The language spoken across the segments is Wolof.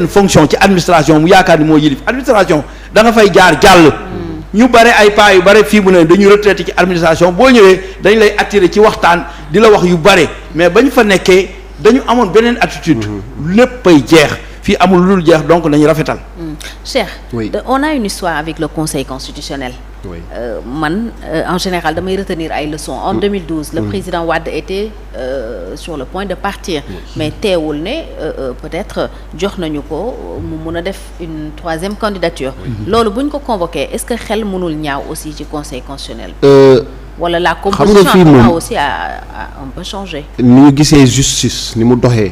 fonction ci administration mu yaakaar ni moo yilif administration da nga fay jaar jàll. ñu bare ay paa yu bare fii mu ne dañu retraité ci administration boo ñëwee dañ lay attiré ci waxtaan di la wax yu bare mais ba ñu fa nekkee dañu amoon beneen attitude. léppay jeex fii amul lu dul jeex donc nañu rafetal. Cheikh. Oui. On a une histoire avec le Conseil constitutionnel. Oui. En général damay retenir ay leçons. En 2012 le président Wade était sur le point de partir. Mais teewul ne peut-être jox nañu ko mu mun a def une troisième candidature. loolu bu ñu ko convoqué est-ce que xel mënul ñaaw aussi ci Conseil constitutionnel. wala la composition aussi a un peu changé. ni ñu gisee justice ni mu doxee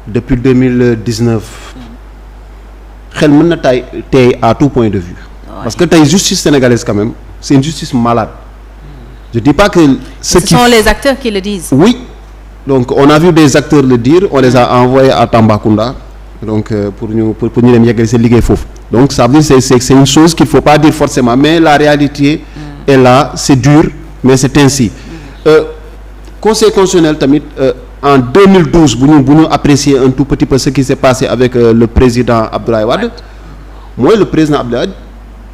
depuis 2019 xel mën na tey à tout point de vue. Parce que tey justice sénégalaise quand même c'est une justice malade. Je dis pas que ce sont les acteurs qui le disent. Oui, donc on a vu des acteurs le dire, on les a envoyés à Tambacounda donc pour ñu dem yeggali seen liggéey foofu. Donc ça veut dire c'est une chose qu'il faut pas dire forcément, mais la réalité est là, c'est dur, mais c'est ainsi. Conseil constitutionnel tamit en 2012 bu ñu apprécier un tout petit peu ce qui s'est passé avec le président Abdoulaye Wade. Mooy le président Abdoulaye Wade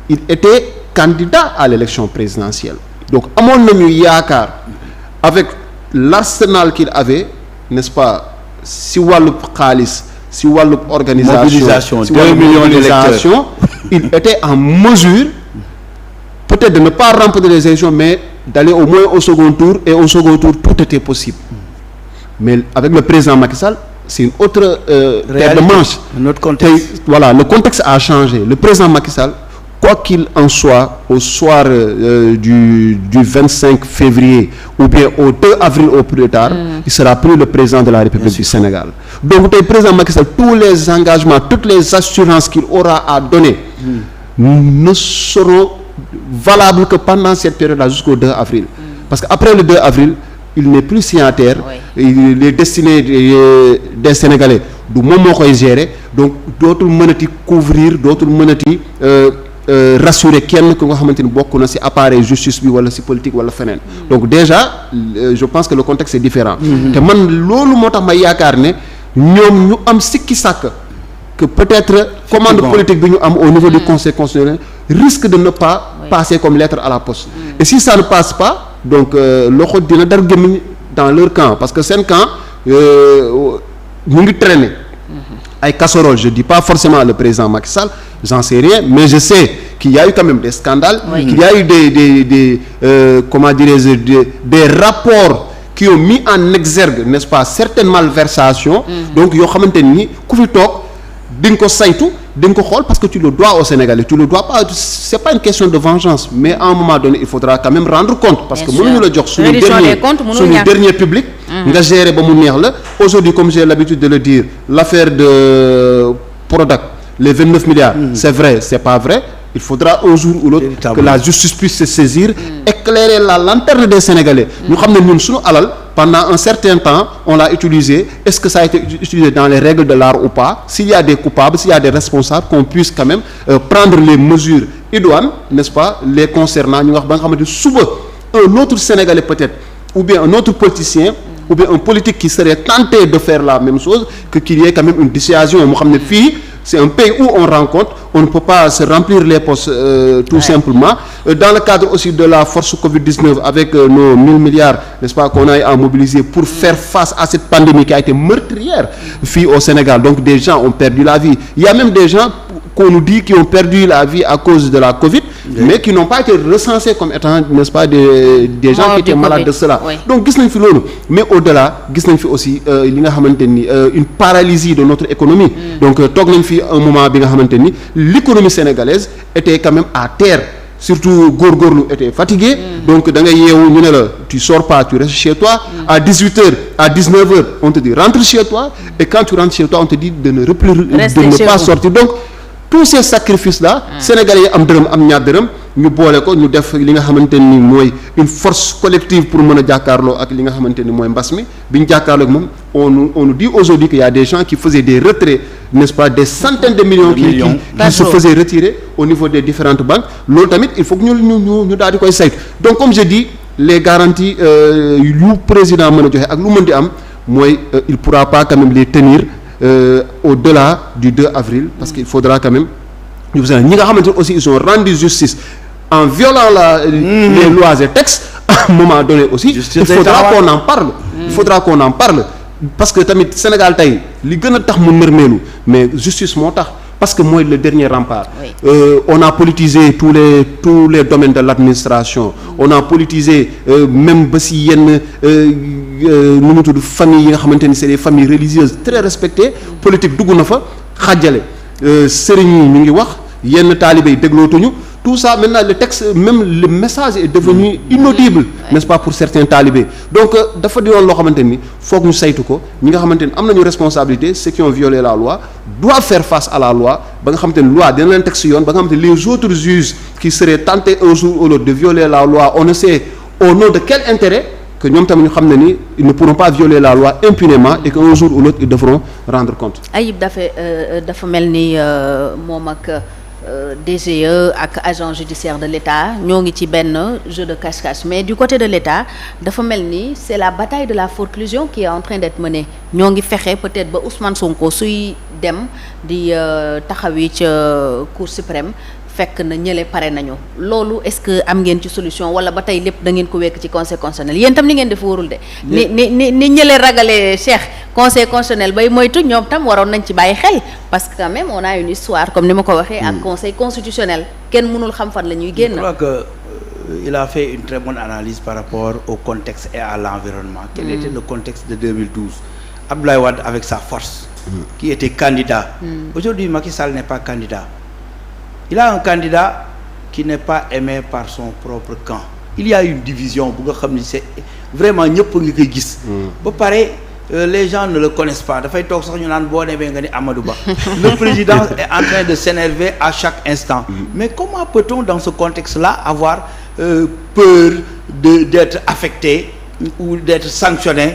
il était candidat à l'élection présidentielle. Donc amoon nañu yaakaar avec l'arsenal qu'il avait, n'est-ce pas, si wàllub xaalis si wàllub organisation 2 millions d'électeurs, il était en mesure peut-être de ne pas remporter les élections mais d'aller au moins au second tour, et au second tour tout était possible. Mais avec le président Macky Sall c'est une autre paire de manches. Notre contexte. Voilà, le contexte a changé. Le président Macky Sall, quoi qu'il en soit, au soir du 25 février ou bien au 2 avril au plus tard, il sera plus le président de la République du Sénégal. Donc le président Macky Sall, tous les engagements, toutes les assurances qu'il aura à donner ne seront valables que pendant cette période-là jusqu'au 2 avril. Parce qu'après le 2 avril, il n'est plus signataire. Les destinées des Sénégalais du moom moo koy gérer, donc dootul mënati couvrir, dootul mënati rassurer kenn ku nga xamante ni bokk na ci appareil justice bi wala ci politique wala feneen. Donc déjà je pense que le contexte est différent. te man loolu moo tax ma yaakaar ne ñoom ñu am sikki sàkk que peut-être commande politique bi ñu am au niveau du Conseil constitutionnel risque de ne pas passer comme lettre à la poste. Et si ça ne passe pas, donc loxo dina dar gémmiñ dans leur camp, parce que seen camp ñu ngi traîner ay casseroles. Je dis pas forcément le président Macky Sall, j'en sais rien, mais je sais qu'il y a eu quand même des scandales, qu'il y a eu des comment dirais-je, des rapports qui ont mis en exergue, n'est-ce pas, certaines malversations. Donc yoo xamante ni ku fi toog di nga ko saytu di nga ko xool, parce que tu le dois aux Sénégalais, tu le dois pas, c'est pas une question de vengeance, mais à un moment donné il faudra quand même rendre compte, parce que mënuñu la jox suñu dernier public nga gérer ba mu neex la. Aujourd'hui, comme j'ai l'habitude de le dire, l'affaire de Prodac, les 29 milliards, c'est vrai, c'est pas vrai. Il faudra un jour ou l'autre que la justice puisse se saisir, éclairer la lanterne des Sénégalais. Nous savons que nous, suñu alal, pendant un certain temps, on l'a utilisé. Est-ce que ça a été utilisé dans les règles de l'art ou pas? S'il y a des coupables, s'il y a des responsables, qu'on puisse quand même prendre les mesures idoines, n'est-ce pas, les concernant. Nous savons que un autre Sénégalais peut-être, ou bien un autre politicien, ou bien un politique qui serait tenté de faire la même chose, qu'il y ait quand même une dissuasion. C'est un pays où on rencontre, on ne peut pas se remplir les postes tout simplement. Dans le cadre aussi de la force Covid-19, avec nos 1000 milliards, n'est-ce pas, qu'on a à mobiliser pour faire face à cette pandémie qui a été meurtrière au Sénégal. Donc des gens ont perdu la vie. Il y a même des gens qu'on nous dit qui ont perdu la vie à cause de la Covid, mais qui n'ont pas été recensés comme étant, n'est-ce pas, des gens qui étaient malades de cela. Donc gis nañ fi loolu, mais au-delà gis nañ fi aussi li nga xamante ni une paralysie de notre économie. Donc toog nañ fi un moment bi nga xamante ni l'économie sénégalaise était quand même à terre. Surtout góorgóorlu était fatigué. Donc da ngay yeewu ñu ne la tu sors pas, tu restes chez toi. À 18h, à 19h, on te dit rentre chez toi, et quand tu rentres chez toi, on te dit de ne pas sortir. Donc tous ces sacrifices là, Sénégalais yi am dërëm am ñaar dërëm ñu boole ko ñu def li nga xamante ni mooy une force collective pour mën a jàkkaarloo ak li nga xamante ni mooy mbas mi bi ñu jàkkaarloo ak moom on nous dit aujourd'hui qu'il y a des gens qui faisaient des retraits, n'est-ce pas, des centaines de millions qui se faisaient retirer au niveau des différentes banques. Loolu tamit il faut que ñu daal di koy saytu. Donc comme je dis, les garanties yu président mën a joxe ak lu mën di am mooy il pourra pas quand même les tenir au-delà du 2 avril parce qu'il faudra quand même ñi nga xamante ne aussi ils ont rendu justice en violant les lois et textes à un moment donné aussi il faudra qu'on en parle il faudra qu'on en parle parce que tamit Sénégal tey li gën a tax mu nërmeelu mais justice moo tax parce que mooy le dernier rempart. Oui. On a politisé tous les domaines de l'administration. On a politisé même ba si yenn nu mu tudd famille yi nga xamante ni c'est des familles religieuses très respectées. Politique dugg na fa xàjjale sëriñ yi ñu ngi wax yenn taalibe yi déglootuñu tout ça maintenant le texte même le message est devenu inaudible n'est-ce pas pour certains talibés donc dafa di woon loo xamante ni foog ñu saytu ko ñi nga xamante ni am nañu responsabilité ceux qui ont violé la loi doivent faire face à la loi ba nga xamante ni loi dina leen teg ci yoon ba nga xamante ni les autres juges qui seraient tentés un jour ou l'autre de violer la loi on ne sait au nom de quel intérêt que ñoom tamit ñu xam ne ni ils ne pourront pas violer la loi impunément et qu'un jour ou l'autre ils devront rendre compte. Ayib dafa mel ni moom ak DGE ak agent judiciaire de l'État ñoo ngi ci benn jeu de cache-cache mais du côté de l'État dafa mel ni c'est la bataille de la forclusion qui est en train d'être menée ñoo ngi fexe peut-être ba Ousmane Sonko suy dem di taxawi ca Cour suprême fekk na ñële pare nañu loolu est-ce que am ngeen ci solution wala ba tey lépp da ngeen ko wekk ci conseil constitutionnel yéen tam ni ngeen def wóorul de ni ñële ragalee Cheikh conseil constitutionnel bay moytu ñoom tam waroon nañ ci bàyyi xel parce que quand même on a une histoire comme ni ma ko waxee ak conseil constitutionnel kenn mënul xam fan la ñuy génn. Je crois que il a fait une très bonne analyse par rapport au contexte et à l'environnement. Quel était le contexte de 2012? Abdoulaye Wade avec sa force qui était candidat. Aujourd'hui Macky Sall n'est pas candidat. Il a un candidat qui n'est pas aimé par son propre camp. Il y a une division bu nga xam ni c'est vraiment ñëpp ngi koy gis. ba pare les gens ne le connaissent pas dafay toog sax ñu naan boo demee nga ni Amadou Ba. Le président est en train de s'énerver à chaque instant. Mais comment peut-on dans ce contexte-là avoir peur d'être affecté ou d'être sanctionné